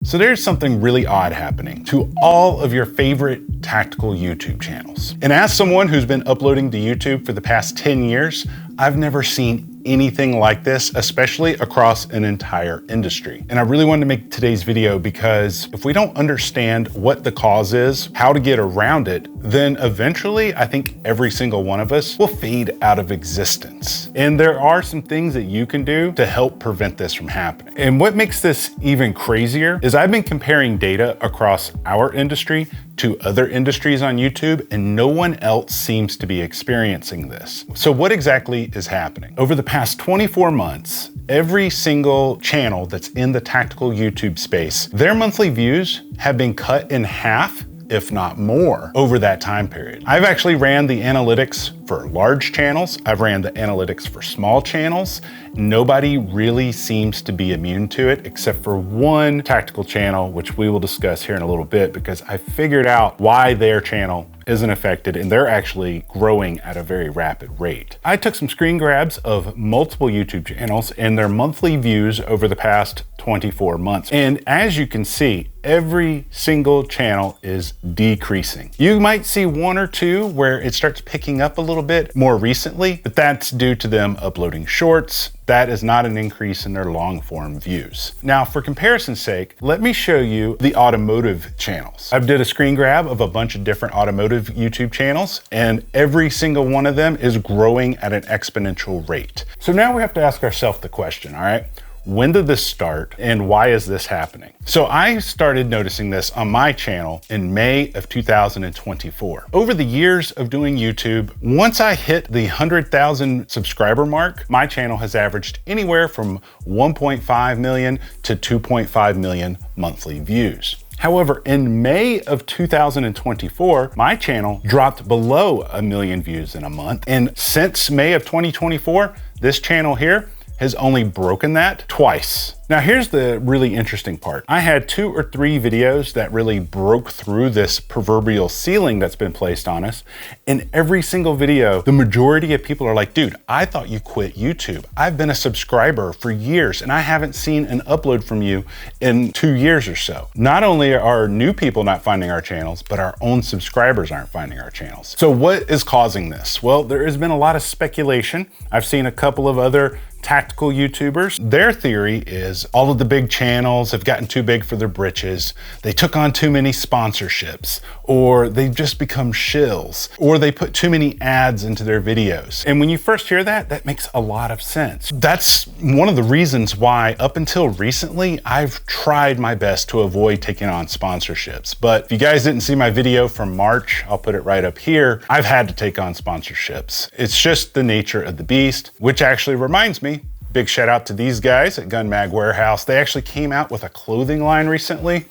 So there's something really odd happening to all of your favorite tactical YouTube channels. And as someone who's been uploading to YouTube for the past 10 years, I've never seen anything like this, especially across an entire industry. And I really wanted to make today's video because if we don't understand what the cause is, how to get around it, then eventually I think every single one of us will fade out of existence. And there are some things that you can do to help prevent this from happening. And what makes this even crazier is I've been comparing data across our industry to other industries on YouTube, and no one else seems to be experiencing this. So what exactly is happening? Over the past 24 months, every single channel that's in the tactical YouTube space, their monthly views have been cut in half, if not more, over that time period. I've actually ran the analytics for large channels. I've ran the analytics for small channels. Nobody really seems to be immune to it except for one tactical channel, which we will discuss here in a little bit because I figured out why their channel isn't affected and they're actually growing at a very rapid rate. I took some screen grabs of multiple YouTube channels and their monthly views over the past 24 months. And as you can see, every single channel is decreasing. You might see one or two where it starts picking up a little bit more recently, but that's due to them uploading shorts. That is not an increase in their long form views. Now, for comparison's sake, let me show you the automotive channels. I've did a screen grab of a bunch of different automotive YouTube channels, and every single one of them is growing at an exponential rate. So now we have to ask ourselves the question, all right? When did this start and why is this happening? So I started noticing this on my channel in May of 2024. Over the years of doing YouTube, once I hit the 100,000 subscriber mark, my channel has averaged anywhere from 1.5 million to 2.5 million monthly views. However, in May of 2024, my channel dropped below 1 million views in a month. And since May of 2024, this channel here has only broken that twice. Now here's the really interesting part. I had 2 or 3 videos that really broke through this proverbial ceiling that's been placed on us. In every single video, the majority of people are like, dude, I thought you quit YouTube. I've been a subscriber for years and I haven't seen an upload from you in 2 years or so. Not only are new people not finding our channels, but our own subscribers aren't finding our channels. So what is causing this? Well, there has been a lot of speculation. I've seen a couple of other tactical YouTubers. Their theory is all of the big channels have gotten too big for their britches. They took on too many sponsorships, or they've just become shills, or they put too many ads into their videos. And when you first hear that, that makes a lot of sense. That's one of the reasons why up until recently, I've tried my best to avoid taking on sponsorships. But if you guys didn't see my video from March, I'll put it right up here. I've had to take on sponsorships. It's just the nature of the beast, which actually reminds me, big shout out to these guys at Gun Mag Warehouse. They actually came out with a clothing line recently.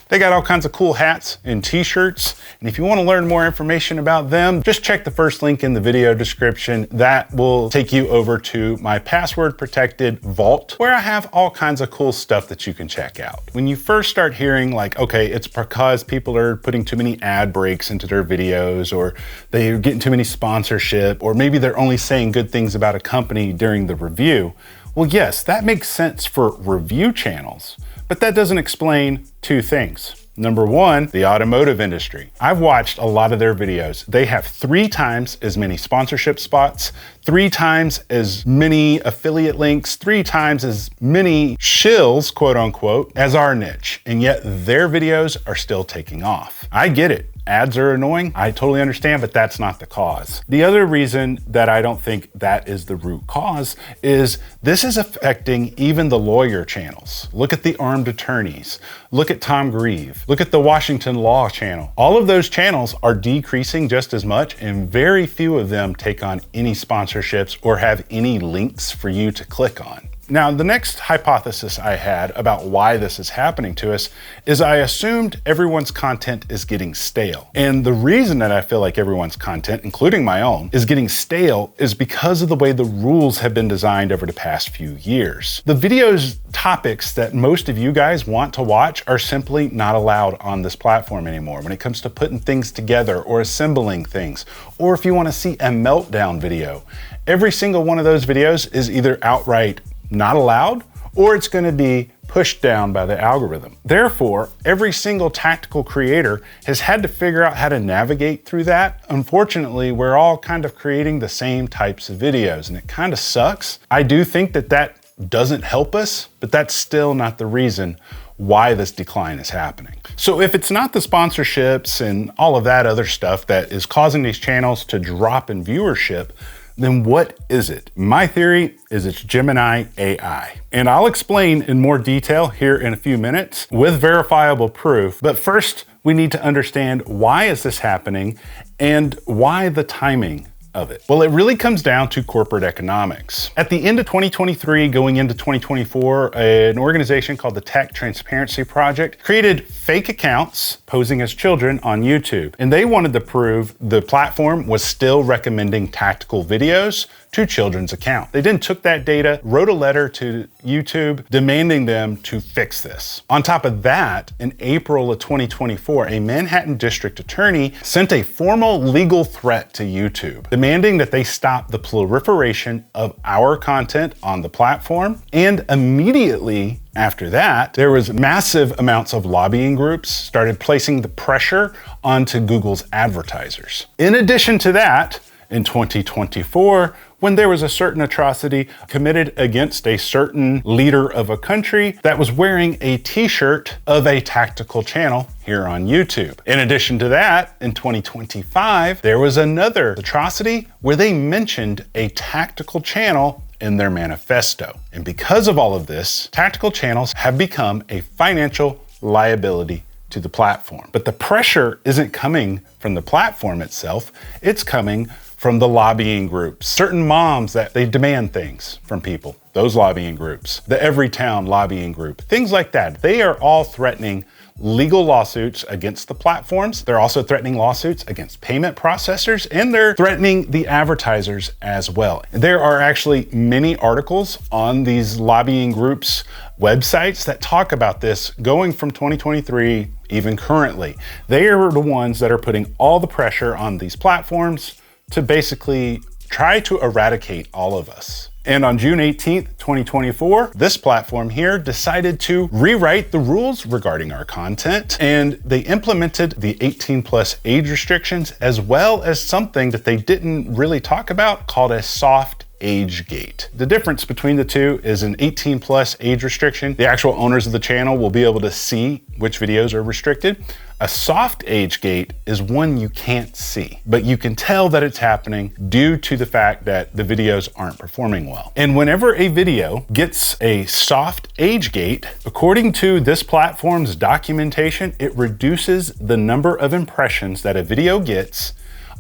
They got all kinds of cool hats and t-shirts. And if you want to learn more information about them, just check the first link in the video description. That will take you over to my password protected vault where I have all kinds of cool stuff that you can check out. When you first start hearing like, okay, it's because people are putting too many ad breaks into their videos, or they're getting too many sponsorship, or maybe they're only saying good things about a company during the review. Well, yes, that makes sense for review channels. But that doesn't explain 2 things. Number 1, the automotive industry. I've watched a lot of their videos. They have 3 times as many sponsorship spots, 3 times as many affiliate links, 3 times as many shills, quote unquote, as our niche. And yet their videos are still taking off. I get it. Ads are annoying. I totally understand, but that's not the cause. The other reason that I don't think that is the root cause is this is affecting even the lawyer channels. Look at the Armed Attorneys. Look at Tom Grieve. Look at the Washington Law channel. All of those channels are decreasing just as much, and very few of them take on any sponsorships or have any links for you to click on. Now, the next hypothesis I had about why this is happening to us is I assumed everyone's content is getting stale. And the reason that I feel like everyone's content, including my own, is getting stale is because of the way the rules have been designed over the past few years. The videos topics that most of you guys want to watch are simply not allowed on this platform anymore when it comes to putting things together or assembling things, or if you want to see a meltdown video. Every single one of those videos is either outright not allowed, or it's going to be pushed down by the algorithm. Therefore, every single tactical creator has had to figure out how to navigate through that. Unfortunately, we're all kind of creating the same types of videos, and it kind of sucks. I do think that that doesn't help us, but that's still not the reason why this decline is happening. So if it's not the sponsorships and all of that other stuff that is causing these channels to drop in viewership, then what is it? My theory is it's Gemini AI. And I'll explain in more detail here in a few minutes with verifiable proof. But first, we need to understand why is this happening and why the timing of it. Well, it really comes down to corporate economics. At the end of 2023, going into 2024, an organization called the Tech Transparency Project created fake accounts posing as children on YouTube. And they wanted to prove the platform was still recommending tactical videos to children's account. They then took that data, wrote a letter to YouTube demanding them to fix this. On top of that, in April of 2024, a Manhattan district attorney sent a formal legal threat to YouTube, demanding that they stop the proliferation of our content on the platform. And immediately after that, there was massive amounts of lobbying groups started placing the pressure onto Google's advertisers. In addition to that, in 2024, when there was a certain atrocity committed against a certain leader of a country that was wearing a t-shirt of a tactical channel here on YouTube. In addition to that, in 2025, there was another atrocity where they mentioned a tactical channel in their manifesto. And because of all of this, tactical channels have become a financial liability to the platform. But the pressure isn't coming from the platform itself, it's coming from the lobbying groups. Certain moms that they demand things from people, those lobbying groups, the Everytown lobbying group, things like that. They are all threatening legal lawsuits against the platforms. They're also threatening lawsuits against payment processors, and they're threatening the advertisers as well. There are actually many articles on these lobbying groups' websites that talk about this going from 2023, even currently. They are the ones that are putting all the pressure on these platforms to basically try to eradicate all of us. And on June 18th, 2024, this platform here decided to rewrite the rules regarding our content, and they implemented the 18+ age restrictions, as well as something that they didn't really talk about called a soft age gate. The difference between the two is an 18+ age restriction. The actual owners of the channel will be able to see which videos are restricted. A soft age gate is one you can't see, but you can tell that it's happening due to the fact that the videos aren't performing well. And whenever a video gets a soft age gate, according to this platform's documentation, it reduces the number of impressions that a video gets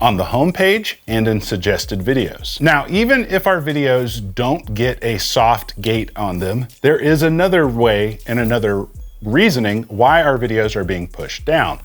on the homepage and in suggested videos. Now, even if our videos don't get a soft gate on them, there is another way and another reasoning why our videos are being pushed down.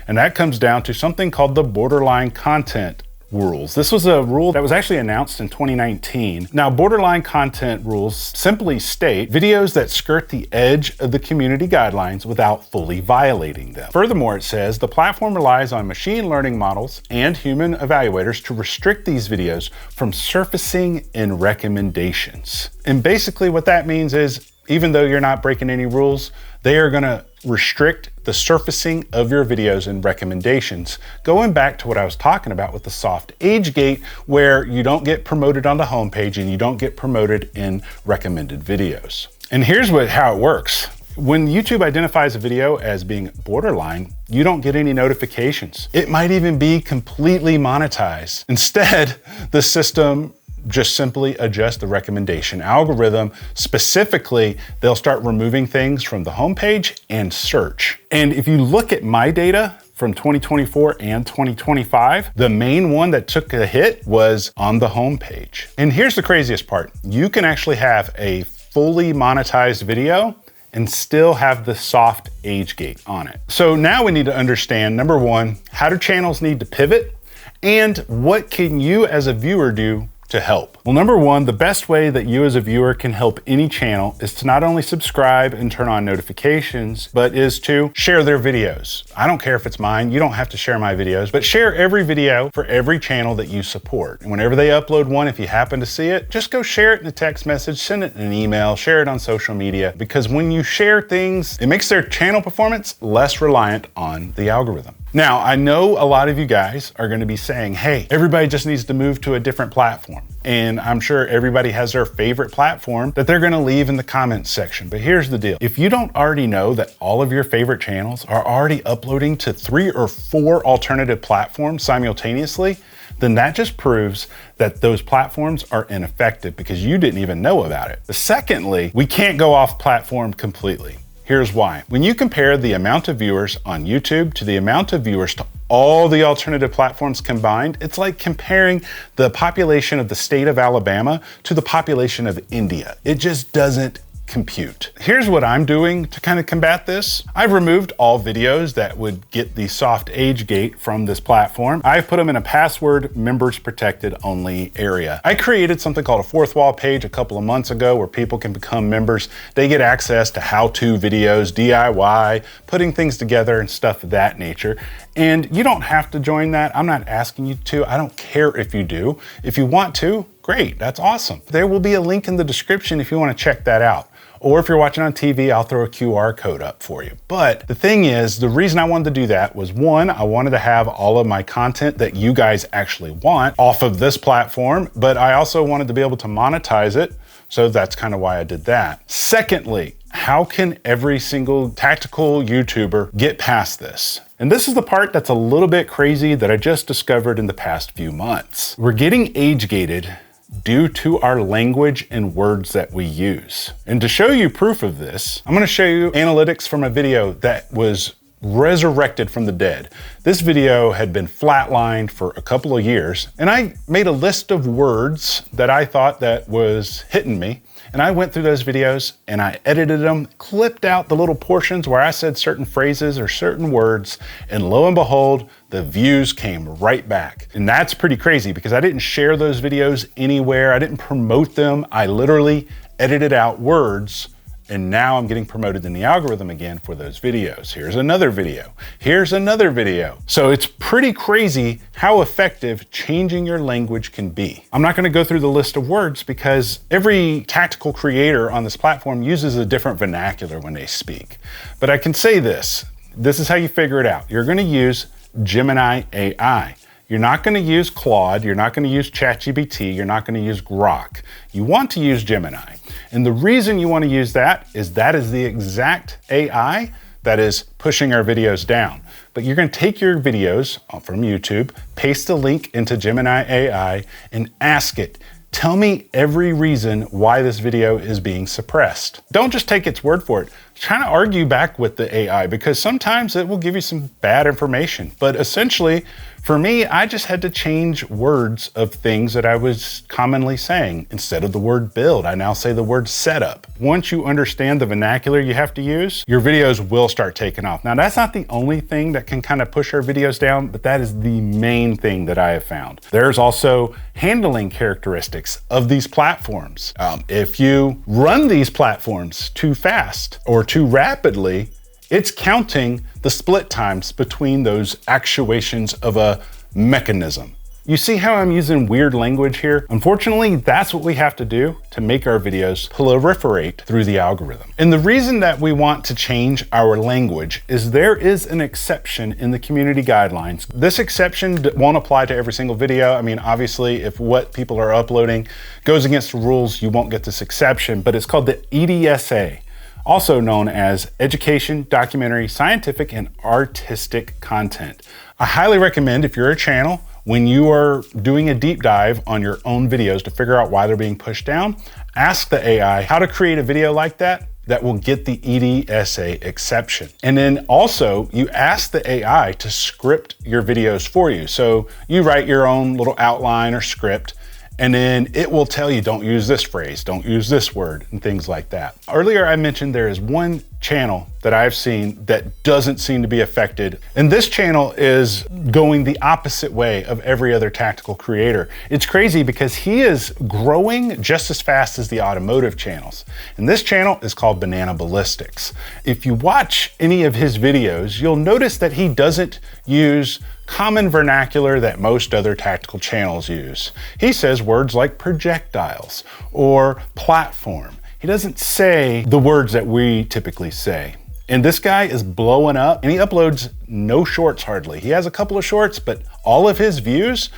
And that comes down to something called the borderline content rules. This was a rule that was actually announced in 2019. Now, borderline content rules simply state videos that skirt the edge of the community guidelines without fully violating them. Furthermore, it says the platform relies on machine learning models and human evaluators to restrict these videos from surfacing in recommendations. And basically what that means is, even though you're not breaking any rules, they are gonna restrict the surfacing of your videos and recommendations. Going back to what I was talking about with the soft age gate, where you don't get promoted on the homepage and you don't get promoted in recommended videos. And here's how it works. When YouTube identifies a video as being borderline, you don't get any notifications. It might even be completely monetized. Instead, the system just simply adjust the recommendation algorithm. Specifically, they'll start removing things from the homepage and search. And if you look at my data from 2024 and 2025, the main one that took a hit was on the homepage. And here's the craziest part. You can actually have a fully monetized video and still have the soft age gate on it. So now we need to understand, number one, how do channels need to pivot? And what can you as a viewer do to help? Well, number one, the best way that you as a viewer can help any channel is to not only subscribe and turn on notifications, but is to share their videos. I don't care if it's mine, you don't have to share my videos, but share every video for every channel that you support. And whenever they upload one, if you happen to see it, just go share it in a text message, send it in an email, share it on social media, because when you share things, it makes their channel performance less reliant on the algorithm. Now, I know a lot of you guys are going to be saying, hey, everybody just needs to move to a different platform. And I'm sure everybody has their favorite platform that they're going to leave in the comments section. But here's the deal. If you don't already know that all of your favorite channels are already uploading to 3 or 4 alternative platforms simultaneously, then that just proves that those platforms are ineffective because you didn't even know about it. Secondly, we can't go off platform completely. Here's why. When you compare the amount of viewers on YouTube to the amount of viewers to all the alternative platforms combined, it's like comparing the population of the state of Alabama to the population of India. It just doesn't compute. Here's what I'm doing to kind of combat this. I've removed all videos that would get the soft age gate from this platform. I've put them in a password members protected only area. I created something called a fourth wall page a couple of months ago where people can become members. They get access to how-to videos, DIY, putting things together and stuff of that nature. And you don't have to join that. I'm not asking you to. I don't care if you do. If you want to, great, that's awesome. There will be a link in the description if you want to check that out. Or if you're watching on TV, I'll throw a QR code up for you. But the thing is, the reason I wanted to do that was one, I wanted to have all of my content that you guys actually want off of this platform, but I also wanted to be able to monetize it. So that's kind of why I did that. Secondly, how can every single tactical YouTuber get past this? And this is the part that's a little bit crazy that I just discovered in the past few months. We're getting age gated due to our language and words that we use. And to show you proof of this, I'm gonna show you analytics from a video that was resurrected from the dead. This video had been flatlined for a couple of years, and I made a list of words that I thought that was hitting me. And I went through those videos and I edited them, clipped out the little portions where I said certain phrases or certain words, and lo and behold, the views came right back. And that's pretty crazy because I didn't share those videos anywhere. I didn't promote them. I literally edited out words, and now I'm getting promoted in the algorithm again for those videos. Here's another video. Here's another video. So it's pretty crazy how effective changing your language can be. I'm not gonna go through the list of words because every tactical creator on this platform uses a different vernacular when they speak. But I can say this. This is how you figure it out. You're gonna use Gemini AI. You're not gonna use Claude, you're not gonna use ChatGPT, you're not gonna use Grok. You want to use Gemini. And the reason you wanna use that is the exact AI that is pushing our videos down. But you're gonna take your videos from YouTube, paste a link into Gemini AI, and ask it, tell me every reason why this video is being suppressed. Don't just take its word for it. Try to argue back with the AI because sometimes it will give you some bad information. But essentially, for me, I just had to change words of things that I was commonly saying. Instead of the word build, I now say the word setup. Once you understand the vernacular you have to use, your videos will start taking off. Now, that's not the only thing that can kind of push our videos down, but that is the main thing that I have found. There's also handling characteristics of these platforms. If you run these platforms too fast or too rapidly, it's counting the split times between those actuations of a mechanism. You see how I'm using weird language here? Unfortunately, that's what we have to do to make our videos proliferate through the algorithm. And the reason that we want to change our language is there is an exception in the community guidelines. This exception won't apply to every single video. I mean, obviously, if what people are uploading goes against the rules, you won't get this exception, but it's called the EDSA, also known as Education, Documentary, Scientific, and Artistic Content. I highly recommend if you're a channel, when you are doing a deep dive on your own videos to figure out why they're being pushed down, ask the AI how to create a video like that will get the EDSA exception. And then also you ask the AI to script your videos for you. So you write your own little outline or script, and then it will tell you, don't use this phrase, don't use this word, and things like that. Earlier I mentioned there is one channel that I've seen that doesn't seem to be affected. And this channel is going the opposite way of every other tactical creator. It's crazy because he is growing just as fast as the automotive channels. And this channel is called Banana Ballistics. If you watch any of his videos, you'll notice that he doesn't use common vernacular that most other tactical channels use. He says words like projectiles or platform. He doesn't say the words that we typically say. And this guy is blowing up, and he uploads no shorts hardly. He has a couple of shorts, but all of his views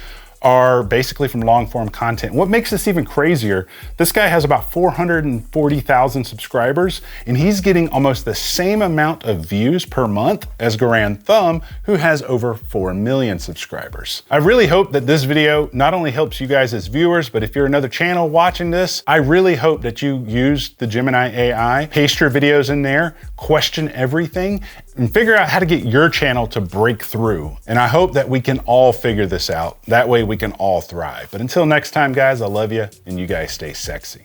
are basically from long form content. What makes this even crazier, this guy has about 440,000 subscribers, and he's getting almost the same amount of views per month as Garand Thumb, who has over 4 million subscribers. I really hope that this video not only helps you guys as viewers, but if you're another channel watching this, I really hope that you use the Gemini AI, paste your videos in there, question everything, and figure out how to get your channel to break through. And I hope that we can all figure this out. That way we can all thrive. But until next time, guys, I love you, and you guys stay sexy.